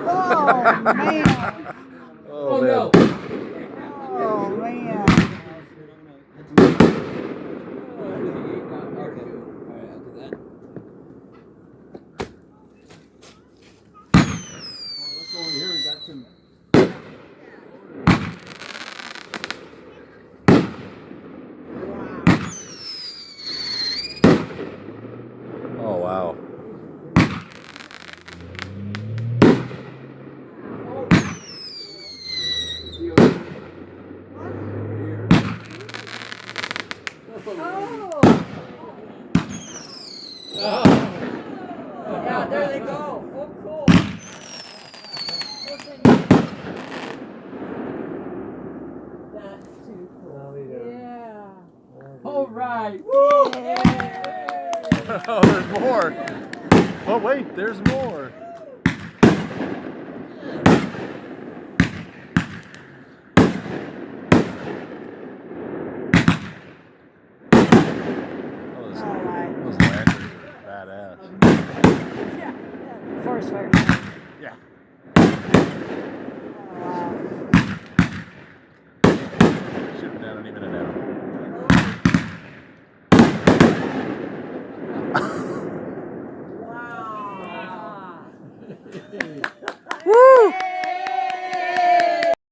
Oh, man. Oh, no. Oh, man. Oh, wow. Yeah, there they go. Oh, cool. That's too cool. Yeah. All right. Woo! Yeah. Oh, there's more. Oh, wait, there's more. Those All right. landers are badass. Yeah. Forest fire. Yeah. Wow. Shooting down and even an arrow.